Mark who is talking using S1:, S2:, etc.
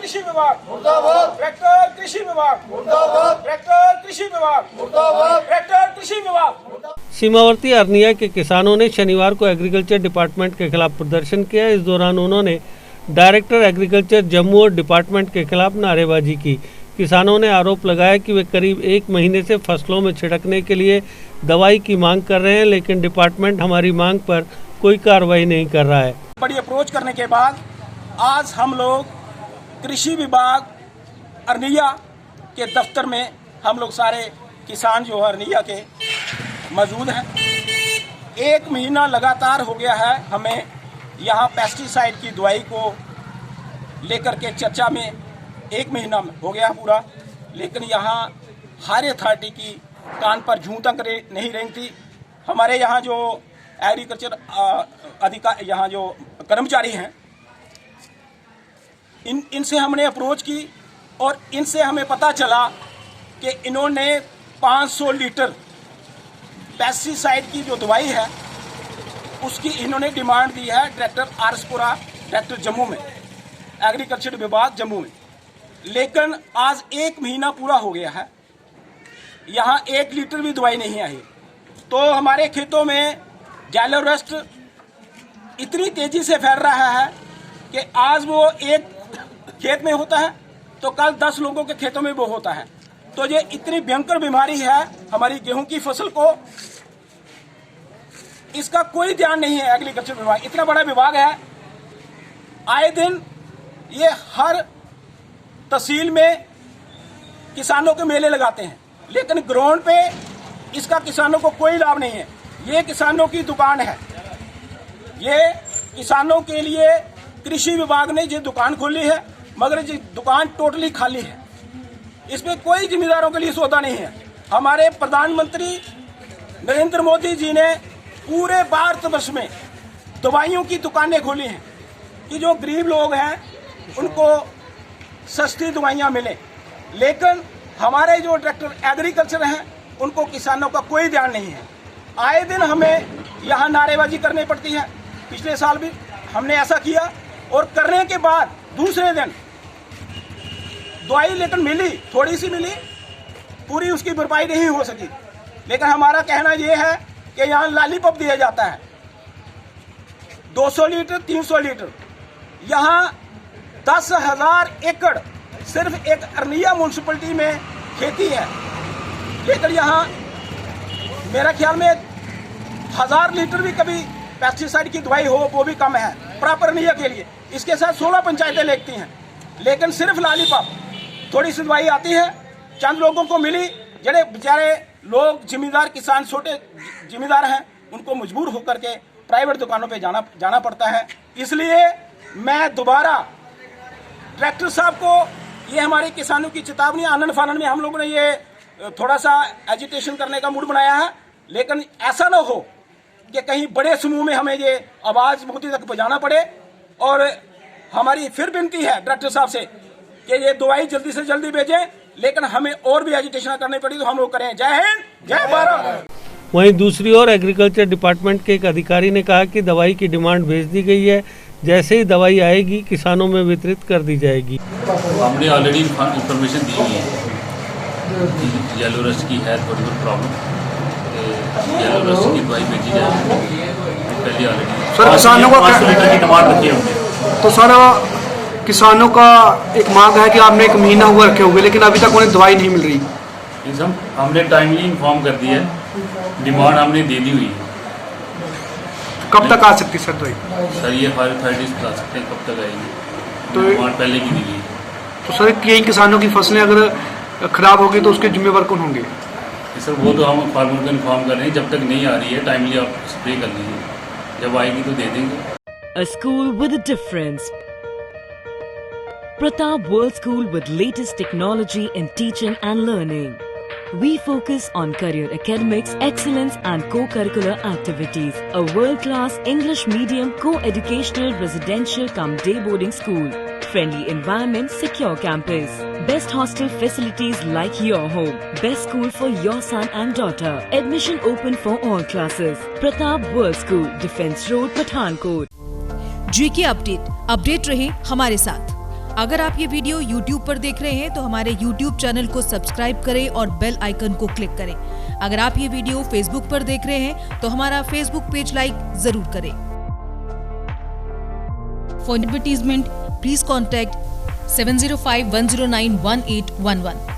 S1: कृषि विभाग मुर्दाबाद, ट्रैक्टर कृषि विभाग मुर्दाबाद, ट्रैक्टर कृषि विभाग मुर्दाबाद, ट्रैक्टर कृषि विभाग।
S2: सीमावर्ती अरनिया के किसानों ने शनिवार को एग्रीकल्चर डिपार्टमेंट के खिलाफ प्रदर्शन किया। इस दौरान उन्होंने डायरेक्टर एग्रीकल्चर जम्मू और डिपार्टमेंट के खिलाफ नारेबाजी की। किसानों ने आरोप लगाया कि वे करीब 1 महीने से फसलों में छिड़कने के लिए दवाई की मांग कर रहे हैं, लेकिन डिपार्टमेंट हमारी मांग पर कोई कार्रवाई नहीं कर रहा है।
S1: बड़ी अप्रोच करने के बाद आज हम लोग कृषि विभाग अरनिया के दफ्तर में हम लोग सारे किसान जो है अरनिया के मौजूद हैं। 1 महीना लगातार हो गया है हमें यहाँ पेस्टिसाइड की दवाई को लेकर के चर्चा में, 1 महीना हो गया पूरा, लेकिन यहाँ हायर अथॉरिटी की कान पर जूं तक नहीं रेंगती। हमारे यहाँ जो एग्रीकल्चर अधिकारी यहाँ जो कर्मचारी हैं इनसे हमने अप्रोच की और इनसे हमें पता चला कि इन्होंने 500 लीटर पेस्टिसाइड की जो दवाई है उसकी इन्होंने डिमांड दी है डायरेक्टर आरएसपुरा डायरेक्टर जम्मू में, एग्रीकल्चर विभाग जम्मू में। लेकिन आज 1 महीना पूरा हो गया है, यहाँ 1 लीटर भी दवाई नहीं आई। तो हमारे खेतों में येलो रस्ट इतनी तेजी से फैल रहा है कि आज वो एक खेत में होता है तो कल 10 लोगों के खेतों में वो होता है। तो ये इतनी भयंकर बीमारी है हमारी गेहूं की फसल को, इसका कोई ध्यान नहीं है एग्रीकल्चर विभाग। इतना बड़ा विभाग है, आए दिन ये हर तहसील में किसानों के मेले लगाते हैं, लेकिन ग्राउंड पे इसका किसानों को कोई लाभ नहीं है। ये किसानों की दुकान है, ये किसानों के लिए कृषि विभाग ने ये दुकान खोली है, मगर ये दुकान टोटली खाली है। इसमें कोई जिम्मेदारों के लिए सौदा नहीं है। हमारे प्रधानमंत्री नरेंद्र मोदी जी ने पूरे भारतवर्ष में दवाइयों की दुकानें खोली हैं कि जो गरीब लोग हैं उनको सस्ती दवाइयां मिले, लेकिन हमारे जो डायरेक्टर एग्रीकल्चर हैं उनको किसानों का कोई ध्यान नहीं है। आए दिन हमें यहाँ नारेबाजी करनी पड़ती है। पिछले साल भी हमने ऐसा किया और करने के बाद दूसरे दिन दवाई लेकिन मिली, थोड़ी सी मिली, पूरी उसकी भरपाई नहीं हो सकी। लेकिन हमारा कहना यह है कि यहाँ लॉलीपॉप दिया जाता है 200 लीटर 300 लीटर। यहाँ 10,000 एकड़ सिर्फ एक अरनिया म्यूनसिपलिटी में खेती है, लेकिन यहाँ मेरा ख्याल में 1000 लीटर भी कभी पेस्टिसाइड की दवाई हो वो भी कम है प्रॉपर अरनिया के लिए। इसके साथ 16 पंचायतें लगती हैं, लेकिन सिर्फ लॉलीपॉप थोड़ी सी दवाई आती है, चंद लोगों को मिली। जड़े बेचारे लोग जिम्मेदार किसान छोटे जिम्मेदार हैं उनको मजबूर होकर के प्राइवेट दुकानों पे जाना पड़ता है। इसलिए मैं दोबारा डायरेक्टर साहब को, ये हमारे किसानों की चेतावनी, आनंद फानन में हम लोगों ने ये थोड़ा सा एजिटेशन करने का मूड बनाया है, लेकिन ऐसा ना हो कि कहीं बड़े समूह में हमें ये आवाज़ मोदी तक पहुँचाना पड़े। और हमारी फिर विनती है डायरेक्टर साहब से कि ये दवाई जल्दी से जल्दी भेजें, लेकिन हमें और भी एजिटेशन करनी पड़ी तो हम लोग करें। जय हिंद, जय भारत।
S2: वहीं दूसरी ओर एग्रीकल्चर डिपार्टमेंट के एक अधिकारी ने कहा कि दवाई की डिमांड भेज दी गई है, जैसे ही दवाई आएगी किसानों में वितरित कर दी जाएगी।
S3: हमने ऑलरेडी इंफॉर्मेशन दी हुई है, येलो रस्ट की है थोड़ी बहुत प्रॉब्लम, येलो रस्ट की दवाई भेजी जाए पहले ऑलरेडी।
S4: सर किसानों का
S3: 500 लीटर की डिमांड रखी है हमने।
S4: तो सर किसानों का एक मांग है कि आपने 1 महीना हुआ रखे हुए, लेकिन अभी तक उन्हें दवाई नहीं मिल रही।
S3: हमने टाइमली इन्फॉर्म कर दी है, डिमांड हमने दे दी हुई है।
S4: कब तक आ सकती सर दवाई?
S3: सर ये फायर अथॉरिटीज बता सकते हैं कब तक आएगी,
S4: तो
S3: डिमांड पहले की दी गई।
S4: तो सर कई किसानों की फसलें अगर खराब होगी तो उसके जिम्मेवार कौन होंगे?
S3: सर वो तो हम फार्मर को इन्फॉर्म कर रहे हैं, जब तक नहीं आ रही है टाइमली आप स्प्रे कर लीजिए, जब आएगी तो दे देंगे।
S5: A school with a difference. Pratap World School with latest technology in teaching and learning. We focus on career academics, excellence and co-curricular activities. A world-class English medium co-educational residential cum day boarding school. Friendly environment, secure campus. Best hostel facilities like your home. Best school for your son and daughter. Admission open for all classes. Pratap World School, Defence Road, Pathankot.
S6: GK update रहे हमारे साथ। अगर आप ये video YouTube पर देख रहे हैं तो हमारे YouTube चैनल को सब्सक्राइब करें और बेल आइकन को क्लिक करें। अगर आप ये वीडियो Facebook पर देख रहे हैं तो हमारा Facebook पेज लाइक जरूर करें। For advertisement, please contact 705-109-1811.